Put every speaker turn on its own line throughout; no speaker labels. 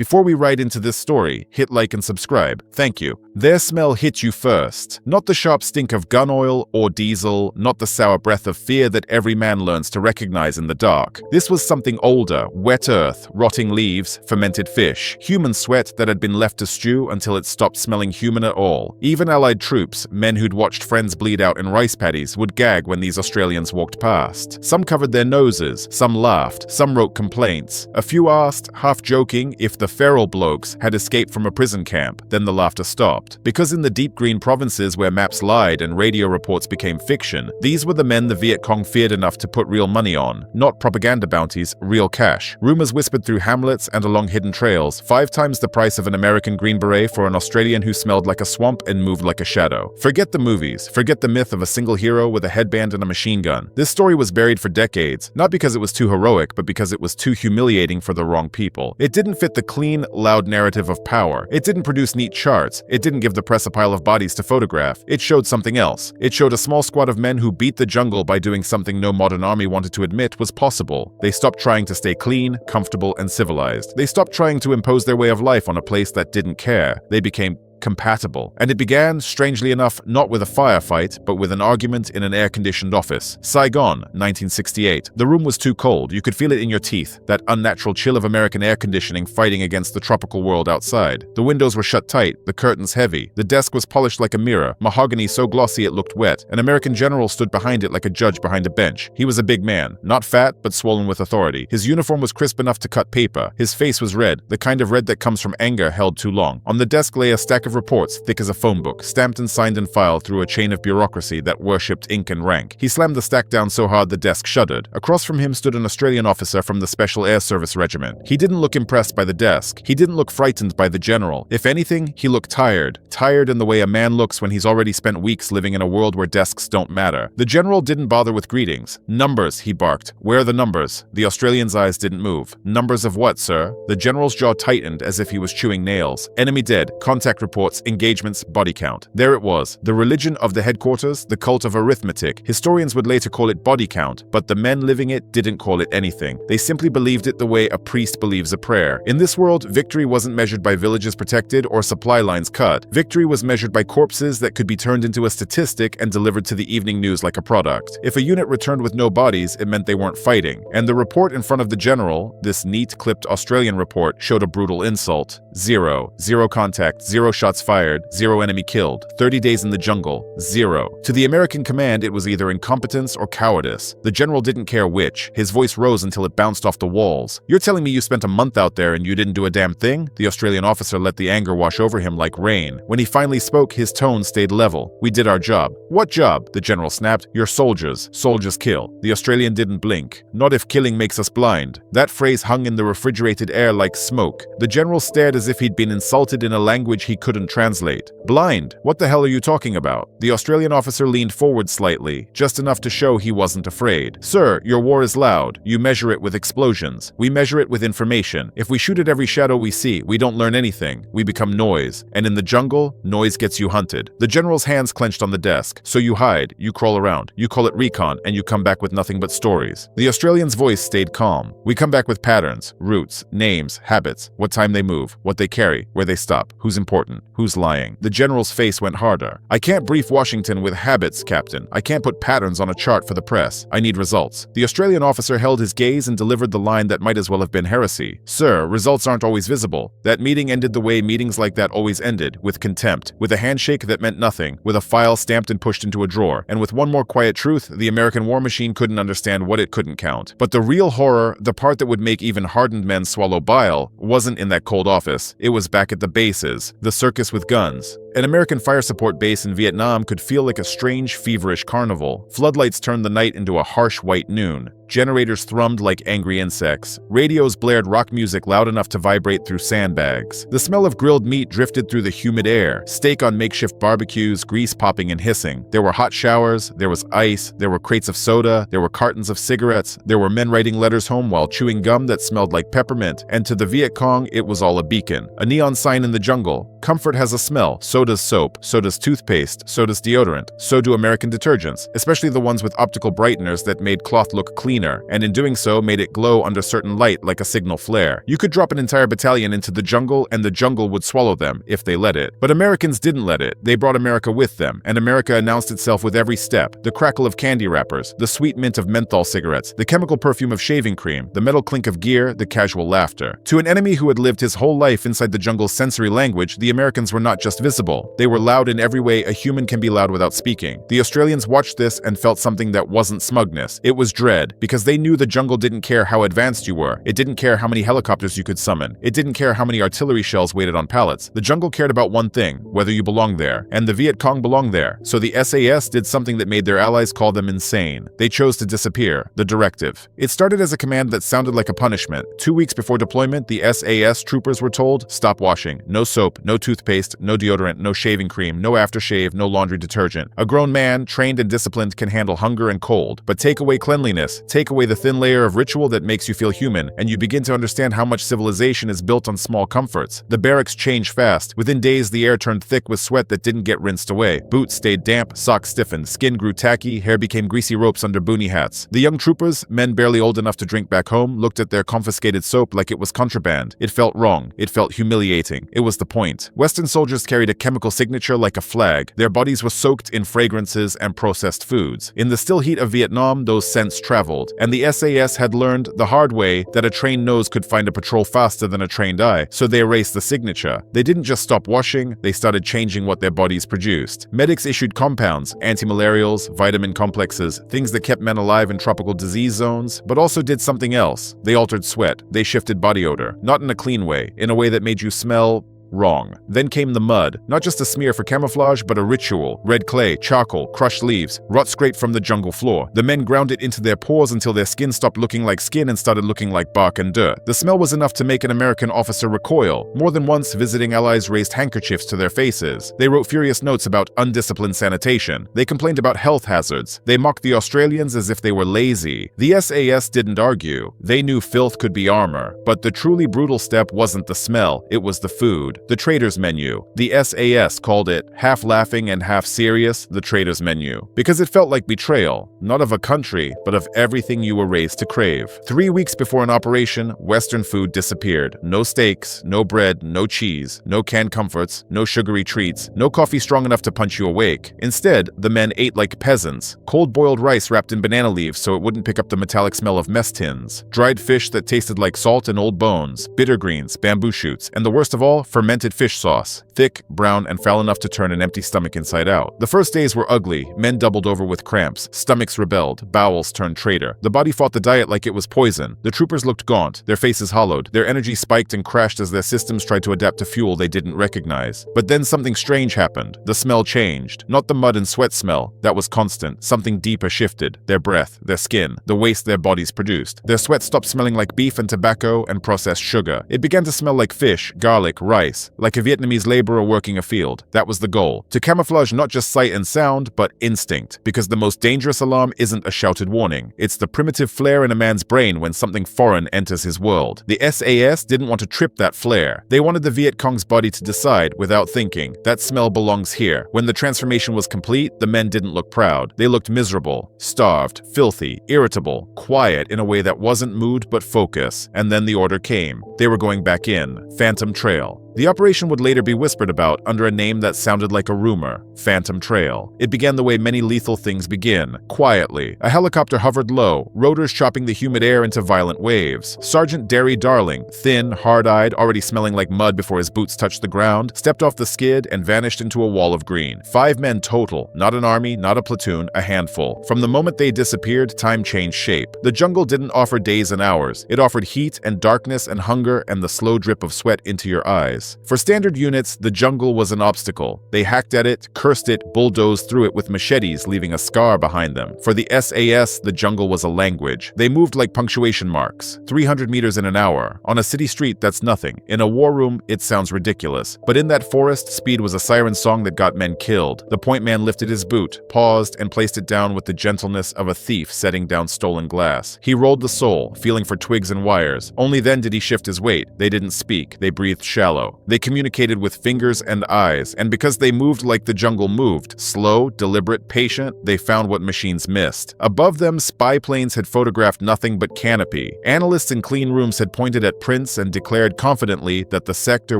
Before we ride into this story, hit like and subscribe. Thank you. Their smell hit you first. Not the sharp stink of gun oil or diesel, not the sour breath of fear that every man learns to recognize in the dark. This was something older: wet earth, rotting leaves, fermented fish, human sweat that had been left to stew until it stopped smelling human at all. Even Allied troops, men who'd watched friends bleed out in rice paddies, would gag when these Australians walked past. Some covered their noses, some laughed, some wrote complaints. A few asked, half joking, if the feral blokes had escaped from a prison camp. Then the laughter stopped. Because in the deep green provinces where maps lied and radio reports became fiction, these were the men the Viet Cong feared enough to put real money on. Not propaganda bounties, real cash. Rumors whispered through hamlets and along hidden trails, 5 times the price of an American Green Beret for an Australian who smelled like a swamp and moved like a shadow. Forget the movies, forget the myth of a single hero with a headband and a machine gun. This story was buried for decades, not because it was too heroic, but because it was too humiliating for the wrong people. It didn't fit the clean, loud narrative of power. It didn't produce neat charts. It didn't give the press a pile of bodies to photograph. It showed something else. It showed a small squad of men who beat the jungle by doing something no modern army wanted to admit was possible. They stopped trying to stay clean, comfortable, and civilized. They stopped trying to impose their way of life on a place that didn't care. They became compatible. And it began, strangely enough, not with a firefight, but with an argument in an air-conditioned office. Saigon, 1968. The room was too cold. You could feel it in your teeth, that unnatural chill of American air conditioning fighting against the tropical world outside. The windows were shut tight, the curtains heavy. The desk was polished like a mirror, mahogany so glossy it looked wet. An American general stood behind it like a judge behind a bench. He was a big man, not fat, but swollen with authority. His uniform was crisp enough to cut paper. His face was red, the kind of red that comes from anger held too long. On the desk lay a stack of reports, thick as a phone book, stamped and signed and filed through a chain of bureaucracy that worshipped ink and rank. He slammed the stack down so hard the desk shuddered. Across from him stood an Australian officer from the Special Air Service Regiment. He didn't look impressed by the desk. He didn't look frightened by the general. If anything, he looked tired. Tired in the way a man looks when he's already spent weeks living in a world where desks don't matter. The general didn't bother with greetings. Numbers, he barked. Where are the numbers? The Australian's eyes didn't move. Numbers of what, sir? The general's jaw tightened as if he was chewing nails. Enemy dead. Contact reports. Engagements, body count. There it was. The religion of the headquarters, the cult of arithmetic. Historians would later call it body count, but the men living it didn't call it anything. They simply believed it the way a priest believes a prayer. In this world, victory wasn't measured by villages protected or supply lines cut. Victory was measured by corpses that could be turned into a statistic and delivered to the evening news like a product. If a unit returned with no bodies, it meant they weren't fighting. And the report in front of the general, this neat, clipped Australian report, showed a brutal insult. Zero. Zero contact, 0 shots fired, 0 enemy killed, 30 days in the jungle, 0. To the American command, it was either incompetence or cowardice. The general didn't care which. His voice rose until it bounced off the walls. You're telling me you spent a month out there and you didn't do a damn thing? The Australian officer let the anger wash over him like rain. When he finally spoke, his tone stayed level. We did our job. What job? The general snapped. Your soldiers. Soldiers kill. The Australian didn't blink. Not if killing makes us blind. That phrase hung in the refrigerated air like smoke. The general stared as if he'd been insulted in a language he couldn't translate. Blind? What the hell are you talking about? The Australian officer leaned forward slightly, just enough to show he wasn't afraid. Sir, your war is loud. You measure it with explosions. We measure it with information. If we shoot at every shadow we see, we don't learn anything. We become noise. And in the jungle, noise gets you hunted. The general's hands clenched on the desk. So you hide, you crawl around, you call it recon, and you come back with nothing but stories. The Australian's voice stayed calm. We come back with patterns, routes, names, habits, what time they move, what they carry, where they stop, who's important, who's lying. The general's face went harder. I can't brief Washington with habits, Captain. I can't put patterns on a chart for the press. I need results. The Australian officer held his gaze and delivered the line that might as well have been heresy. Sir, results aren't always visible. That meeting ended the way meetings like that always ended, with contempt, with a handshake that meant nothing, with a file stamped and pushed into a drawer, and with one more quiet truth, the American war machine couldn't understand what it couldn't count. But the real horror, the part that would make even hardened men swallow bile, wasn't in that cold office. It was back at the bases, the circus with guns. An American fire support base in Vietnam could feel like a strange, feverish carnival. Floodlights turned the night into a harsh white noon. Generators thrummed like angry insects. Radios blared rock music loud enough to vibrate through sandbags. The smell of grilled meat drifted through the humid air, steak on makeshift barbecues, grease popping and hissing. There were hot showers, there was ice, there were crates of soda, there were cartons of cigarettes, there were men writing letters home while chewing gum that smelled like peppermint, and to the Viet Cong, it was all a beacon. A neon sign in the jungle. Comfort has a smell, so So does soap, so does toothpaste, so does deodorant, so do American detergents, especially the ones with optical brighteners that made cloth look cleaner, and in doing so made it glow under certain light like a signal flare. You could drop an entire battalion into the jungle and the jungle would swallow them if they let it. But Americans didn't let it. They brought America with them, and America announced itself with every step. The crackle of candy wrappers, the sweet mint of menthol cigarettes, the chemical perfume of shaving cream, the metal clink of gear, the casual laughter. To an enemy who had lived his whole life inside the jungle's sensory language, the Americans were not just visible. They were loud in every way a human can be loud without speaking. The Australians watched this and felt something that wasn't smugness. It was dread, because they knew the jungle didn't care how advanced you were. It didn't care how many helicopters you could summon. It didn't care how many artillery shells waited on pallets. The jungle cared about one thing, whether you belonged there. And the Viet Cong belonged there. So the SAS did something that made their allies call them insane. They chose to disappear. The directive. It started as a command that sounded like a punishment. 2 weeks before deployment, the SAS troopers were told, stop washing. No soap, no toothpaste, no deodorant, no shaving cream, no aftershave, no laundry detergent. A grown man, trained and disciplined, can handle hunger and cold. But take away cleanliness, take away the thin layer of ritual that makes you feel human, and you begin to understand how much civilization is built on small comforts. The barracks changed fast. Within days, the air turned thick with sweat that didn't get rinsed away. Boots stayed damp, socks stiffened, skin grew tacky, hair became greasy ropes under boonie hats. The young troopers, men barely old enough to drink back home, looked at their confiscated soap like it was contraband. It felt wrong. It felt humiliating. It was the point. Western soldiers carried a chemical signature like a flag. Their bodies were soaked in fragrances and processed foods. In the still heat of Vietnam, those scents traveled, and the SAS had learned the hard way that a trained nose could find a patrol faster than a trained eye, so they erased the signature. They didn't just stop washing, they started changing what their bodies produced. Medics issued compounds, antimalarials, vitamin complexes, things that kept men alive in tropical disease zones, but also did something else. They altered sweat. They shifted body odor, not in a clean way, in a way that made you smell wrong. Then came the mud, not just a smear for camouflage, but a ritual. Red clay, charcoal, crushed leaves, rot scraped from the jungle floor. The men ground it into their pores until their skin stopped looking like skin and started looking like bark and dirt. The smell was enough to make an American officer recoil. More than once, visiting allies raised handkerchiefs to their faces. They wrote furious notes about undisciplined sanitation. They complained about health hazards. They mocked the Australians as if they were lazy. The SAS didn't argue. They knew filth could be armor. But the truly brutal step wasn't the smell, it was the food. The traitor's menu. The SAS called it, half laughing and half serious, the traitor's menu. Because it felt like betrayal, not of a country, but of everything you were raised to crave. 3 weeks before an operation, Western food disappeared. No steaks, no bread, no cheese, no canned comforts, no sugary treats, no coffee strong enough to punch you awake. Instead, the men ate like peasants. Cold boiled rice wrapped in banana leaves so it wouldn't pick up the metallic smell of mess tins. Dried fish that tasted like salt and old bones. Bitter greens, bamboo shoots, and the worst of all, fermented fish sauce. Thick, brown, and foul enough to turn an empty stomach inside out. The first days were ugly. Men doubled over with cramps. Stomachs rebelled. Bowels turned traitor. The body fought the diet like it was poison. The troopers looked gaunt, their faces hollowed. Their energy spiked and crashed as their systems tried to adapt to fuel they didn't recognize. But then something strange happened. The smell changed. Not the mud and sweat smell. That was constant. Something deeper shifted. Their breath, their skin, the waste their bodies produced. Their sweat stopped smelling like beef and tobacco and processed sugar. It began to smell like fish, garlic, rice, like a Vietnamese laborer working a field. That was the goal. To camouflage not just sight and sound, but instinct. Because the most dangerous alarm isn't a shouted warning. It's the primitive flare in a man's brain when something foreign enters his world. The SAS didn't want to trip that flare. They wanted the Viet Cong's body to decide, without thinking, that smell belongs here. When the transformation was complete, the men didn't look proud. They looked miserable, starved, filthy, irritable, quiet in a way that wasn't mood but focus. And then the order came. They were going back in. Phantom Trail. The operation would later be whispered about under a name that sounded like a rumor, Phantom Trail. It began the way many lethal things begin, quietly. A helicopter hovered low, rotors chopping the humid air into violent waves. Sergeant Derry Darling, thin, hard-eyed, already smelling like mud before his boots touched the ground, stepped off the skid and vanished into a wall of green. 5 men total, not an army, not a platoon, a handful. From the moment they disappeared, time changed shape. The jungle didn't offer days and hours. It offered heat and darkness and hunger and the slow drip of sweat into your eyes. For standard units, the jungle was an obstacle. They hacked at it, cursed it, bulldozed through it with machetes, leaving a scar behind them. For the SAS, the jungle was a language. They moved like punctuation marks, 300 meters in an hour. On a city street, that's nothing. In a war room, it sounds ridiculous. But in that forest, speed was a siren song that got men killed. The point man lifted his boot, paused, and placed it down with the gentleness of a thief setting down stolen glass. He rolled the sole, feeling for twigs and wires. Only then did he shift his weight. They didn't speak. They breathed shallow. radio. They communicated with fingers and eyes, and because they moved like the jungle moved, slow, deliberate, patient, they found what machines missed. Above them, spy planes had photographed nothing but canopy. Analysts in clean rooms had pointed at prints and declared confidently that the sector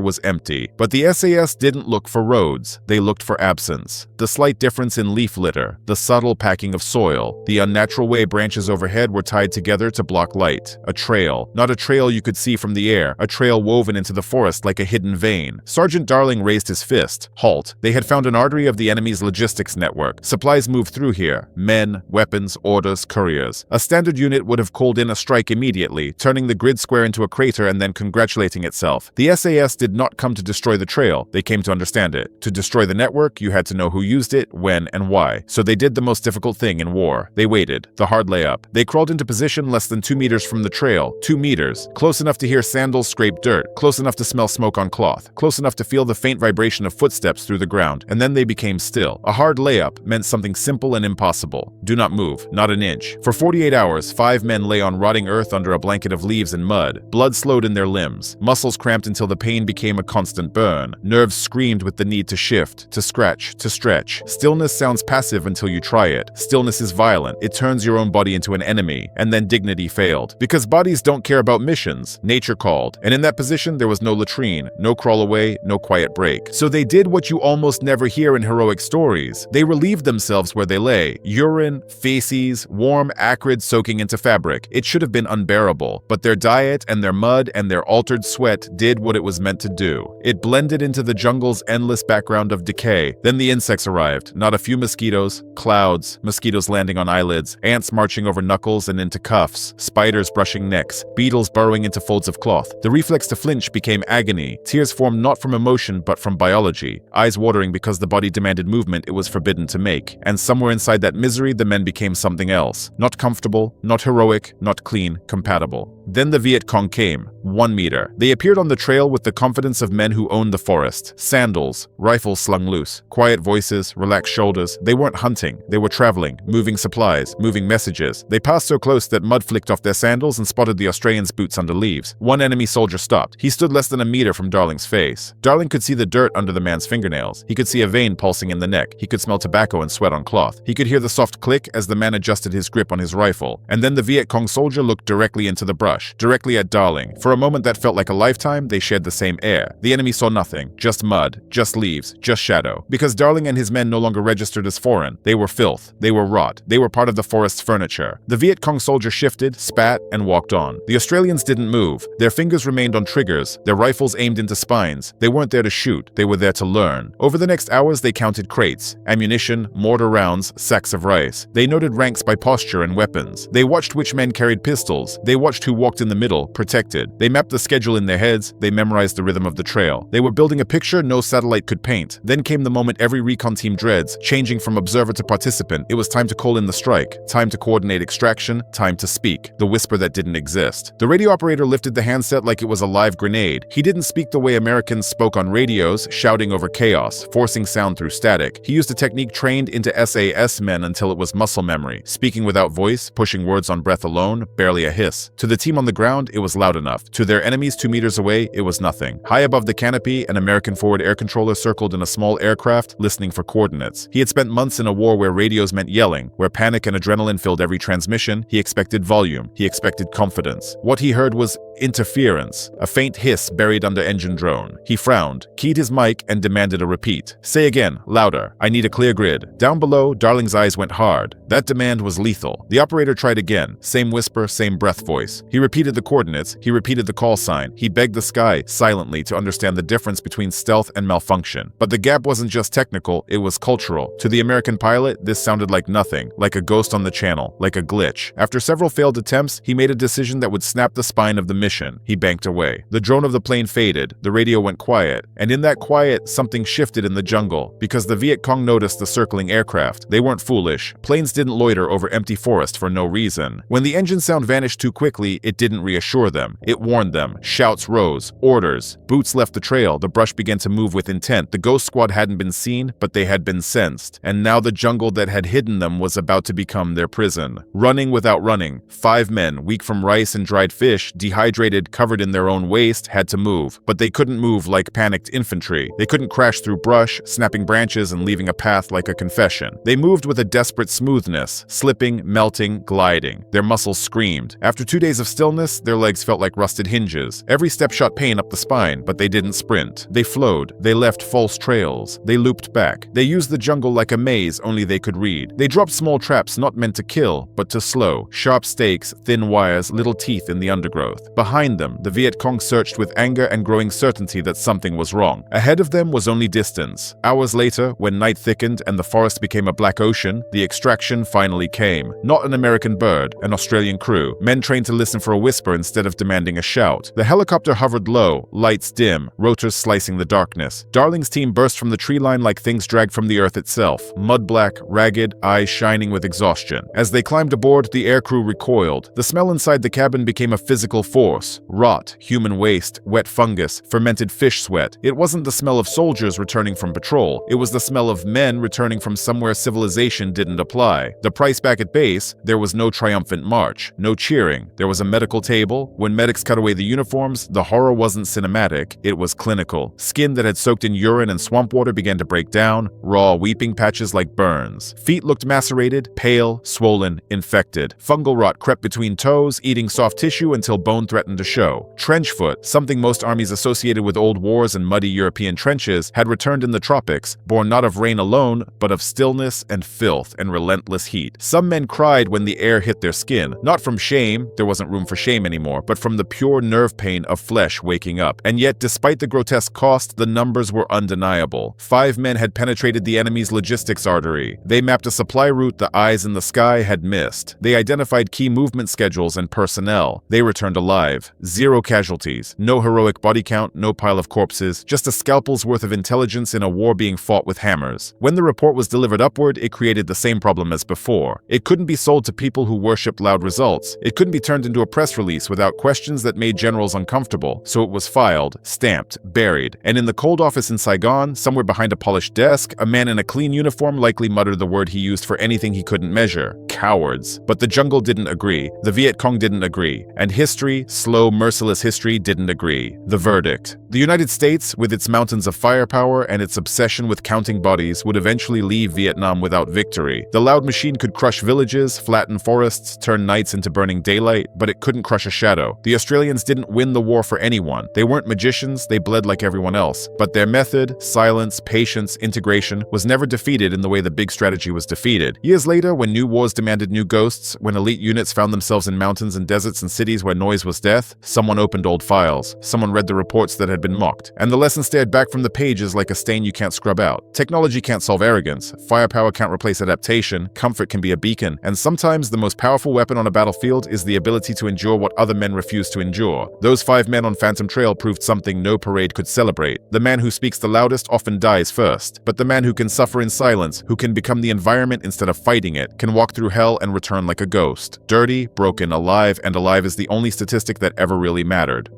was empty. But the SAS didn't look for roads, they looked for absence. The slight difference in leaf litter, the subtle packing of soil, the unnatural way branches overhead were tied together to block light. A trail, not a trail you could see from the air, a trail woven into the forest like a hidden vein. Sergeant Darling raised his fist. Halt. They had found an artery of the enemy's logistics network. Supplies moved through here. Men, weapons, orders, couriers. A standard unit would have called in a strike immediately, turning the grid square into a crater and then congratulating itself. The SAS did not come to destroy the trail, they came to understand it. To destroy the network, you had to know who used it, when, and why. So they did the most difficult thing in war. They waited. The hard layup. They crawled into position less than 2 meters from the trail. 2 meters. Close enough to hear sandals scrape dirt. Close enough to smell smoke on cloth. Close enough to feel the faint vibration of footsteps through the ground. And then they became still. A hard layup meant something simple and impossible. Do not move. Not an inch. For 48 hours, 5 men lay on rotting earth under a blanket of leaves and mud. Blood slowed in their limbs. Muscles cramped until the pain became a constant burn. Nerves screamed with the need to shift, to scratch, to stretch. Stillness sounds passive until you try it. Stillness is violent. It turns your own body into an enemy. And then dignity failed. Because bodies don't care about missions. Nature called. And in that position, there was no latrine, no crawl away, no quiet break. So they did what you almost never hear in heroic stories. They relieved themselves where they lay. Urine, feces, warm, acrid soaking into fabric. It should have been unbearable. But their diet and their mud and their altered sweat did what it was meant to do. It blended into the jungle's endless background of decay. Then the insects arrived. Not a few mosquitoes, clouds, mosquitoes landing on eyelids, ants marching over knuckles and into cuffs, spiders brushing necks, beetles burrowing into folds of cloth. The reflex to flinch became agony. Tears formed not from emotion but from biology. Eyes watering because the body demanded movement it was forbidden to make. And somewhere inside that misery, the men became something else. Not comfortable, not heroic, not clean, compatible. Then the Viet Cong came. 1 meter. They appeared on the trail with the confidence of men who owned the forest. Sandals, rifles slung loose, quiet voices, relaxed shoulders. They weren't hunting. They were traveling, moving supplies, moving messages. They passed so close that mud flicked off their sandals and spotted the Australians' boots under leaves. One enemy soldier stopped. He stood less than a meter from Darling's face. Darling could see the dirt under the man's fingernails. He could see a vein pulsing in the neck. He could smell tobacco and sweat on cloth. He could hear the soft click as the man adjusted his grip on his rifle. And then the Viet Cong soldier looked directly into the brush, directly at Darling. For a moment that felt like a lifetime, they shared the same air. The enemy saw nothing, just mud, just leaves, just shadow. Because Darling and his men no longer registered as foreign. They were filth. They were rot. They were part of the forest's furniture. The Viet Cong soldier shifted, spat, and walked on. The Australians didn't move. Their fingers remained on triggers, their rifles aimed into spines. They weren't there to shoot. They were there to learn. Over the next hours, they counted crates, ammunition, mortar rounds, sacks of rice. They noted ranks by posture and weapons. They watched which men carried pistols. They watched who walked in the middle, protected. They mapped the schedule in their heads. They memorized the rhythm of the trail. They were building a picture no satellite could paint. Then came the moment every recon team dreads, changing from observer to participant. It was time to call in the strike, time to coordinate extraction, time to speak, the whisper that didn't exist. The radio operator lifted the handset like it was a live grenade. He didn't speak the way Americans spoke on radios, shouting over chaos, forcing sound through static. He used a technique trained into SAS men until it was muscle memory, speaking without voice, pushing words on breath alone, barely a hiss. To the team on the ground, it was loud enough. To their enemies 2 meters away, it was nothing. High above the canopy, an American forward air controller circled in a small aircraft, listening for coordinates. He had spent months in a war where radios meant yelling, where panic and adrenaline filled every transmission. He expected volume. He expected confidence. What he heard was interference, a faint hiss buried under engine drone. He frowned, keyed his mic, and demanded a repeat. Say again, louder. I need a clear grid. Down below, Darling's eyes went hard. That demand was lethal. The operator tried again. Same whisper, same breath voice. He repeated the coordinates. He repeated the call sign. He begged the sky, silently, to understand the difference between stealth and malfunction. But the gap wasn't just technical, it was cultural. To the American pilot, this sounded like nothing, like a ghost on the channel, like a glitch. After several failed attempts, he made a decision that would snap the spine of the mission. He banked away. The drone of the plane faded. The radio went quiet. And in that quiet, something shifted in the jungle. Because the Viet Cong noticed the circling aircraft. They weren't foolish. Planes didn't loiter over empty forest for no reason. When the engine sound vanished too quickly, it didn't reassure them. It warned warned them. Shouts rose. Orders. Boots left the trail. The brush began to move with intent. The ghost squad hadn't been seen, but they had been sensed. And now the jungle that had hidden them was about to become their prison. Running without running. 5 men, weak from rice and dried fish, dehydrated, covered in their own waste, had to move. But they couldn't move like panicked infantry. They couldn't crash through brush, snapping branches and leaving a path like a confession. They moved with a desperate smoothness, slipping, melting, gliding. Their muscles screamed. After 2 days of stillness, their legs felt like rusted hinges. Every step shot pain up the spine, but they didn't sprint. They flowed. They left false trails. They looped back. They used the jungle like a maze only they could read. They dropped small traps not meant to kill, but to slow. Sharp stakes, thin wires, little teeth in the undergrowth. Behind them, the Viet Cong searched with anger and growing certainty that something was wrong. Ahead of them was only distance. Hours later, when night thickened and the forest became a black ocean, the extraction finally came. Not an American bird, an Australian crew. Men trained to listen for a whisper instead of demanding a shout. The helicopter hovered low, lights dim, rotors slicing the darkness. Darling's team burst from the tree line like things dragged from the earth itself. Mud black, ragged, eyes shining with exhaustion. As they climbed aboard, the aircrew recoiled. The smell inside the cabin became a physical force. Rot, human waste, wet fungus, fermented fish sweat. It wasn't the smell of soldiers returning from patrol. It was the smell of men returning from somewhere civilization didn't apply. The price back at base, there was no triumphant march, no cheering. There was a medical table. When medics cut away the uniforms, the horror wasn't cinematic, it was clinical. Skin that had soaked in urine and swamp water began to break down, raw weeping patches like burns. Feet looked macerated, pale, swollen, infected. Fungal rot crept between toes, eating soft tissue until bone threatened to show. Trench foot, something most armies associated with old wars and muddy European trenches, had returned in the tropics, born not of rain alone, but of stillness and filth and relentless heat. Some men cried when the air hit their skin, not from shame, there wasn't room for shame anymore, but from the pure nerve pain of flesh waking up. And yet, despite the grotesque cost, the numbers were undeniable. 5 men had penetrated the enemy's logistics artery. They mapped a supply route the eyes in the sky had missed. They identified key movement schedules and personnel. They returned alive. 0 casualties. No heroic body count, no pile of corpses, just a scalpel's worth of intelligence in a war being fought with hammers. When the report was delivered upward, it created the same problem as before. It couldn't be sold to people who worshipped loud results. It couldn't be turned into a press release without questions that made generals uncomfortable. So it was filed, stamped, buried. And in the cold office in Saigon, somewhere behind a polished desk, a man in a clean uniform likely muttered the word he used for anything he couldn't measure: cowards. But the jungle didn't agree. The Viet Cong didn't agree. And history, slow, merciless history, didn't agree. The verdict: the United States, with its mountains of firepower and its obsession with counting bodies, would eventually leave Vietnam without victory. The loud machine could crush villages, flatten forests, turn nights into burning daylight, but it couldn't crush a shadow. The Australians didn't win the war for anyone. They weren't magicians, they bled like everyone else. But their method, silence, patience, integration, was never defeated in the way the big strategy was defeated. Years later, when new wars demanded new ghosts, when elite units found themselves in mountains and deserts and cities where noise was death, someone opened old files. Someone read the reports that had been mocked. And the lesson stared back from the pages like a stain you can't scrub out. Technology can't solve arrogance. Firepower can't replace adaptation. Comfort can be a beacon. And sometimes the most powerful weapon on a battlefield is the ability to endure what other men refuse to endure. Those 5 men on Phantom Trail proved something no parade could celebrate. The man who speaks the loudest often dies first. But the man who can suffer in silence, who can become the environment instead of fighting it, can walk through hell and return like a ghost. Dirty, broken, alive, and alive is the only statistic that ever really mattered.